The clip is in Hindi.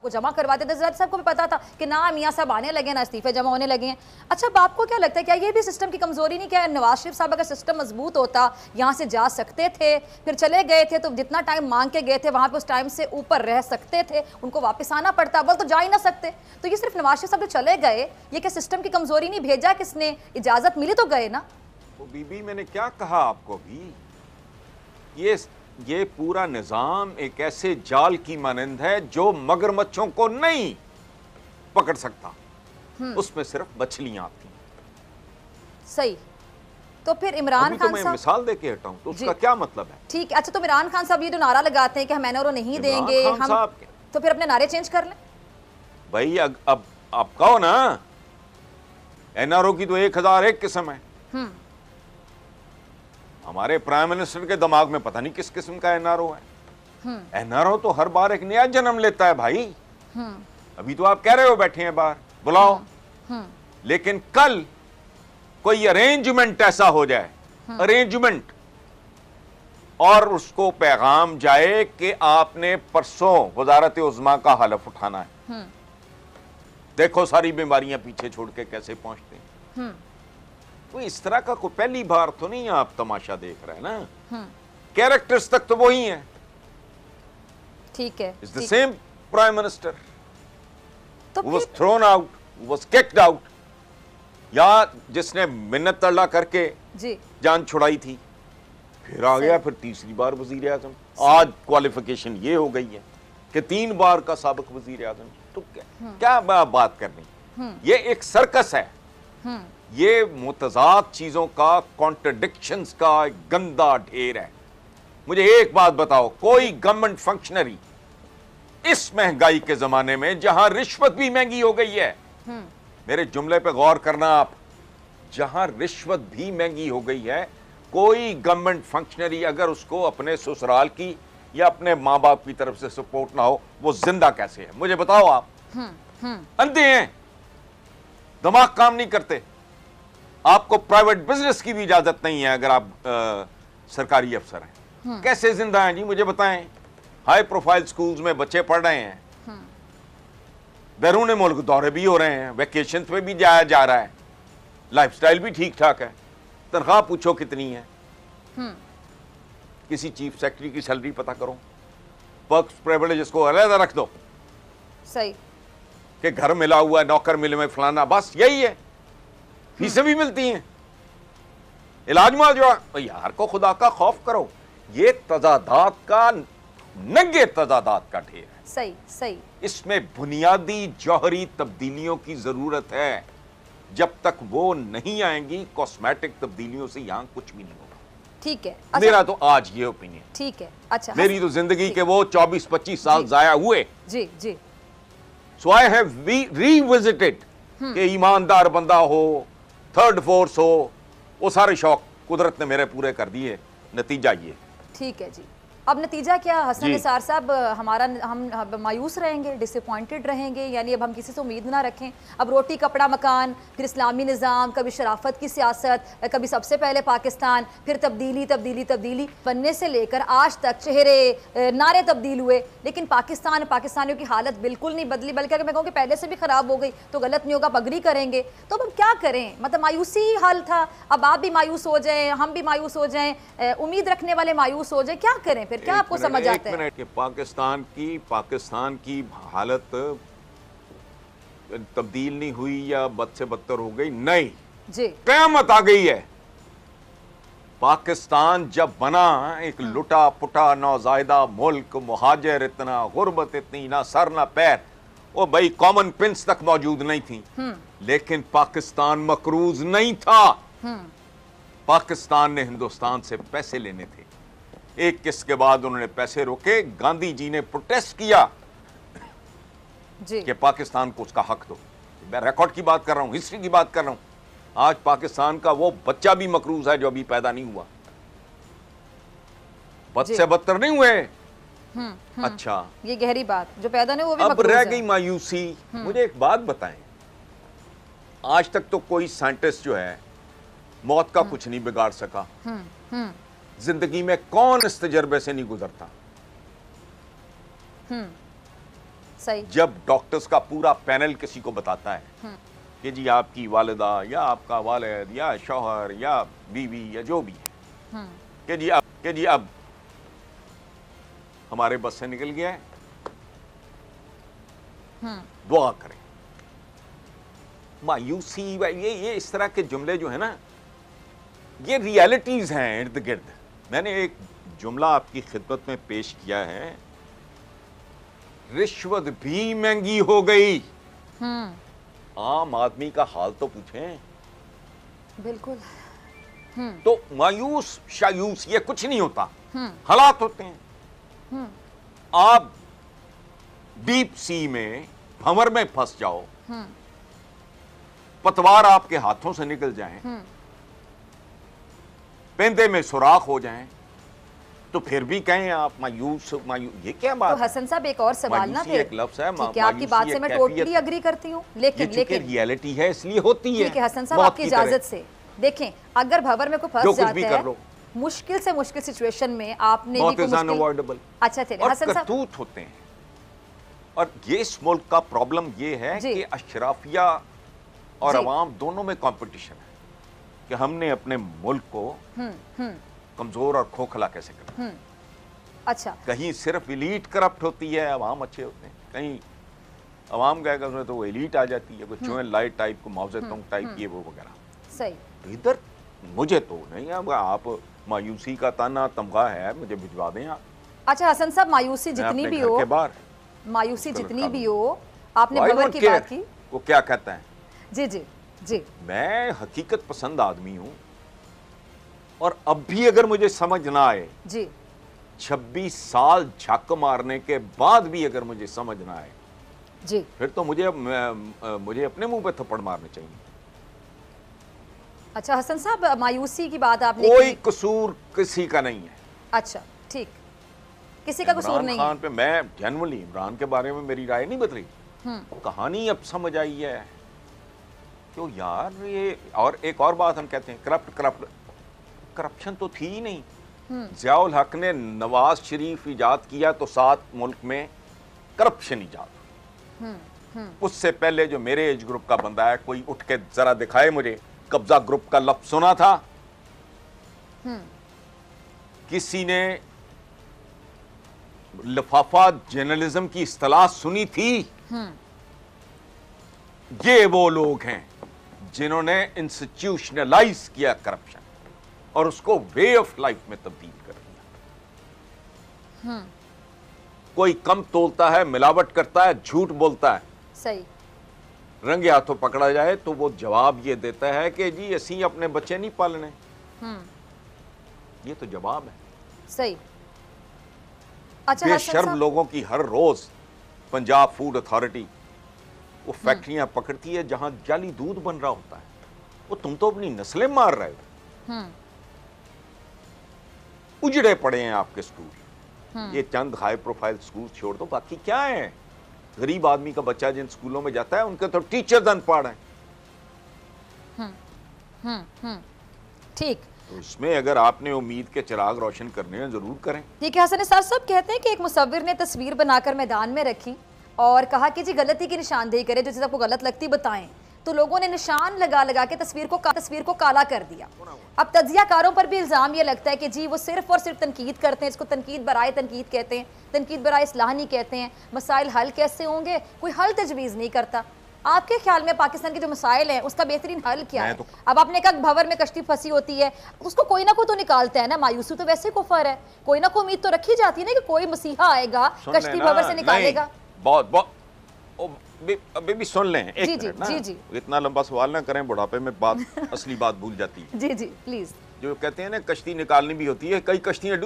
वो जमा करवाते थे, सबको भी पता था कि ना मियाँ साहब आने लगे, ना इस्तीफे जमा होने लगे हैं। अच्छा, अब आपको क्या लगता है, क्या ये भी सिस्टम की कमजोरी नहीं? क्या नवाज शरीफ साहब अगर सिस्टम मजबूत होता, यहाँ से जा सकते थे, फिर चले गए थे तो जितना टाइम मांग के गए थे वहां पे उस टाइम से ऊपर रह सकते थे, उनको वापस आना पड़ता, बोल तो जा ही ना सकते। तो ये सिर्फ नवाज शरीफ साहब जो चले गए, ये क्या सिस्टम की कमजोरी नहीं? भेजा किसने, इजाजत मिली तो गए ना। वो बीबी मैंने क्या कहा आपको भी, ये पूरा निजाम एक ऐसे जाल की मानंद है जो मगरमच्छों को नहीं पकड़ सकता, उसमें सिर्फ मछलियां आती हैं। सही। तो फिर इमरान खान मैं साहब, मिसाल देके हटाऊं तो उसका क्या मतलब है? ठीक है। अच्छा, तो इमरान खान साहब ये जो नारा लगाते हैं कि हम एनआरओ नहीं देंगे, हम तो फिर अपने नारे चेंज कर लें भाई। अब आप कहो ना, एनआरओ की तो 1001 किस्म है। हमारे प्राइम मिनिस्टर के दिमाग में पता नहीं किस किस्म का एनआरओ है। एनआरओ तो हर बार एक नया जन्म लेता है भाई। अभी तो आप कह रहे हो बैठे हैं बाहर, बुलाओ। लेकिन कल कोई अरेंजमेंट ऐसा हो जाए, अरेंजमेंट, और उसको पैगाम जाए कि आपने परसों वजारत उज़्मा का हलफ उठाना है। देखो सारी बीमारियां पीछे छोड़ के कैसे पहुंचते हैं। तो इस तरह का कोई पहली बार तो नहीं आप तमाशा देख रहे हैं ना। कैरेक्टर्स तक तो वही हैं। ठीक है, it's the same prime minister, was thrown out, was kicked out, या जिसने मिन्नत तल्ला करके जी जान छुड़ाई थी, फिर आ गया, फिर तीसरी बार वजीर आजम। आज क्वालिफिकेशन ये हो गई है कि 3 बार का साबिक वजीर आजम। तो क्या बात करनी, ये एक सर्कस है। ये मुतजाद चीजों का, कॉन्ट्रडिक्शंस का एक गंदा ढेर है। मुझे एक बात बताओ, कोई गवर्नमेंट फंक्शनरी इस महंगाई के जमाने में, जहां रिश्वत भी महंगी हो गई है, मेरे जुमले पे गौर करना आप, जहां रिश्वत भी महंगी हो गई है, कोई गवर्नमेंट फंक्शनरी अगर उसको अपने ससुराल की या अपने मां बाप की तरफ से सपोर्ट ना हो, वो जिंदा कैसे है? मुझे बताओ आप। अंधे हैं, दिमाग काम नहीं करते। आपको प्राइवेट बिजनेस की भी इजाजत नहीं है अगर आप सरकारी अफसर हैं। कैसे जिंदा हैं जी, मुझे बताएं। हाई प्रोफाइल स्कूल्स में बच्चे पढ़ रहे हैं, बैरून मुल्क दौरे भी हो रहे हैं, वेकेशन पे भी जाया जा रहा है, लाइफस्टाइल भी ठीक ठाक है। तनख्वाह पूछो कितनी है? किसी चीफ सेक्रेटरी की सैलरी पता करो, पर्क्स प्रिविलेजेस को अलग रख दो। सही कि घर मिला हुआ है, नौकर मिले में फलाना, बस यही है। फीसें भी मिलती हैं, इलाज मुआवजा। यार को खुदा का खौफ करो। ये तजादात का, नंगे तजादात का ढेर है। सही सही। इसमें बुनियादी जौहरी तब्दीलियों की जरूरत है। जब तक वो नहीं आएंगी, कॉस्मेटिक तब्दीलियों से यहां कुछ भी नहीं होगा। ठीक है। अच्छा, मेरा तो आज ये ओपिनियन। ठीक है। अच्छा, मेरी तो जिंदगी के वो 24-25 साल जाया हुए। जी जी। सो आई हैव रीविजिटेड कि ईमानदार बंदा हो, थर्ड फोर्स हो, वो सारे शौक कुदरत ने मेरे पूरे कर दिए। नतीजा ये। ठीक है जी। अब नतीजा क्या हसन निसार साहब? हम मायूस रहेंगे, डिसअपॉइंटेड रहेंगे, यानी अब हम किसी से उम्मीद ना रखें। अब रोटी कपड़ा मकान, फिर इस्लामी निज़ाम, कभी शराफत की सियासत, कभी सबसे पहले पाकिस्तान, फिर तब्दीली तब्दीली तब्दीली, बनने से लेकर आज तक चेहरे नारे तब्दील हुए, लेकिन पाकिस्तान, पाकिस्तानियों की हालत बिल्कुल नहीं बदली, बल्कि अगर मैं कहूँ कि पहले से भी ख़राब हो गई तो गलत नहीं होगा, पगड़ी करेंगे। तो अब हम क्या करें? मतलब मायूसी हाल था, अब आप भी मायूस हो जाएं, हम भी मायूस हो जाएं, उम्मीद रखने वाले मायूस हो जाए, क्या करें फिर? क्या आपको समझ आता है? कि पाकिस्तान की हालत तब्दील नहीं हुई या बद से बदतर हो गई? नहीं जी, क़यामत आ गई है। पाकिस्तान जब बना, एक लुटा पुटा नौजायदा मुल्क, मुहाजिर इतना, गुर्बत इतनी, ना सर ना पैर, वो भाई कॉमन पिंस तक मौजूद नहीं थी। लेकिन पाकिस्तान मकरूज नहीं था। पाकिस्तान ने हिंदुस्तान से पैसे लेने थे। एक किस्त के बाद उन्होंने पैसे रोके। गांधी जी ने प्रोटेस्ट किया कि पाकिस्तान को उसका हक दो। मैं रिकॉर्ड की बात कर रहा हूं, हिस्ट्री की बात कर रहा हूं। आज पाकिस्तान का वो बच्चा भी मकरूज है जो अभी पैदा नहीं हुआ। बद से बदतर नहीं हुए। अच्छा, ये गहरी बात, जो पैदा नहीं वो भी अब मकरूज रह है। गई मायूसी। मुझे एक बात बताएं, आज तक तो कोई साइंटिस्ट जो है मौत का कुछ नहीं बिगाड़ सका। जिंदगी में कौन इस तजर्बे से नहीं गुजरता? सही। जब डॉक्टर्स का पूरा पैनल किसी को बताता है कि जी आपकी वालिदा या आपका वालिद या शौहर या बीवी या जो भी है कि जी अब हमारे बस से निकल गया है, दुआ करें। मायूसी ये इस तरह के जुमले जो है ना, ये रियलिटीज हैं इर्द गिर्द। मैंने एक जुमला आपकी खिदमत में पेश किया है, रिश्वत भी महंगी हो गई। आम आदमी का हाल तो पूछें। बिल्कुल। तो मायूस शायूस ये कुछ नहीं होता, हालात होते हैं। आप डीप सी में भंवर में फंस जाओ, पतवार आपके हाथों से निकल जाएं, पेंदे में सुराख हो जाएं, तो फिर भी कहें आप मायूस ये क्या बात? तो हसन साहब एक और सवाल ना, फिर एक लफ्ज है, ठीक है, आपकी बात से मैं टोटली एग्री करती हूँ, लेकिन रियलिटी है इसलिए होती है। ठीक है हसन साहब, आपकी इजाजत से देखें, अगर भंवर में कोई फंस जाता है, मुश्किल से मुश्किल सिचुएशन में आपने भी अनअवॉइडेबल, अच्छा थे हसन साहब, करतूत होते हैं। और ये इस मुल्क का प्रॉब्लम ये है कि अशराफिया और अवाम दोनों में कंपटीशन है कि हमने अपने मुल्क को कमजोर और खोखला कैसे करना। अच्छा, कहीं सिर्फ एलीट करप्ट होती है, अवाम अच्छे होते हैं, कहीं अवाम गएगा उसमें तो वो एलीट आ जाती है, कुछ चुएं लाइट टाइप को मौजे तुंग टाइप ये वो वगैरह। सही। तो इधर मुझे तो नहीं, अब आप मायूसी का ताना तमगा है, मुझे भिजवा दें आप। अच्छा हसन साहब, मायूसी जितनी भी हो, मायूसी जितनी भी हो, आपने भंवर की बात की, वो क्या कहता है? जी जी जी, मैं हकीकत पसंद आदमी हूं, और अब भी अगर मुझे समझ ना आए जी, 26 साल झक मारने के बाद भी अगर मुझे समझ ना आए जी, फिर तो मुझे अपने मुंह पे थप्पड़ मारने चाहिए। अच्छा हसन साहब, मायूसी की बात आपने कोई कसूर किसी का नहीं है। अच्छा ठीक, किसी का कसूर नहीं है। पे मैं जनरली इमरान के बारे में मेरी राय नहीं बदली, कहानी अब समझ आई है क्यों यार ये। और एक और बात हम कहते हैं करप्शन तो थी ही नहीं। ज़ियाउल हक ने नवाज शरीफ इजाद किया तो 7 मुल्क में करप्शन इजाद। उससे पहले जो मेरे एज ग्रुप का बंदा है, कोई उठ के जरा दिखाए मुझे कब्जा ग्रुप का लफ्ज सुना था? किसी ने लिफाफा जर्नलिज्म की इस्तिलाह सुनी थी? ये वो लोग हैं जिन्होंने इंस्टीट्यूशनलाइज किया करप्शन और उसको वे ऑफ लाइफ में तब्दील कर दिया। कोई कम तोलता है, मिलावट करता है, झूठ बोलता है, सही, रंगे हाथों पकड़ा जाए तो वो जवाब ये देता है कि जी असी अपने बच्चे नहीं पालने। ये तो जवाब है। सही। अच्छा, बेशर्म लोगों की हर रोज पंजाब फूड अथॉरिटी वो फैक्ट्रियां पकड़ती है जहां जाली दूध बन रहा होता है। वो तुम तो अपनी नस्लें मार रहे हो। उजड़े पड़े हैं आपके स्कूल। ये चंद हाई प्रोफाइल स्कूल छोड़ दो, बाकी क्या है? गरीब आदमी का बच्चा जिन स्कूलों में जाता है उनके तो टीचर्स अनपढ़ हैं। ठीक, तो इसमें अगर आपने उम्मीद के चिराग रोशन करने हैं जरूर करें। ठीक है हसन साहब, सब कहते हैं कि एक मुसव्विर ने तस्वीर बनाकर मैदान में रखी और कहा कि जी गलती की निशानदेही करें, जो चीज़ आपको गलत लगती बताएं, तो लोगों ने निशान लगा लगा के तस्वीर को काला कर दिया। अब तज्जियाकारों पर भी इल्ज़ाम ये लगता है कि जी वो सिर्फ और सिर्फ तनकीद करते हैं, इसको तनकीद बराए तनकीद कहते हैं, तनकीद बराए इस्लाह नहीं कहते हैं। मसाइल हल कैसे होंगे, कोई हल तजवीज़ नहीं करता। आपके ख्याल में पाकिस्तान के जो मसाइल हैं उसका बेहतरीन हल क्या है? अब आपने कहा भंवर में कश्ती फंसी होती है, उसको कोई ना कोई तो निकालता है ना। मायूसी तो वैसे कुफर है, कोई ना कोई उम्मीद तो रखी जाती है ना कि कोई मसीहा आएगा, कश्ती भंवर से निकालेगा। बहुत अभी भी सुन लें एक जी, मिनट ना, जी। इतना लंबा सवाल ना करें, बुढ़ापे में बात असली बात भूल जाती है। जी जी प्लीज। जो कहते हैं ना कश्ती निकालनी भी होती है, कई कश्तियां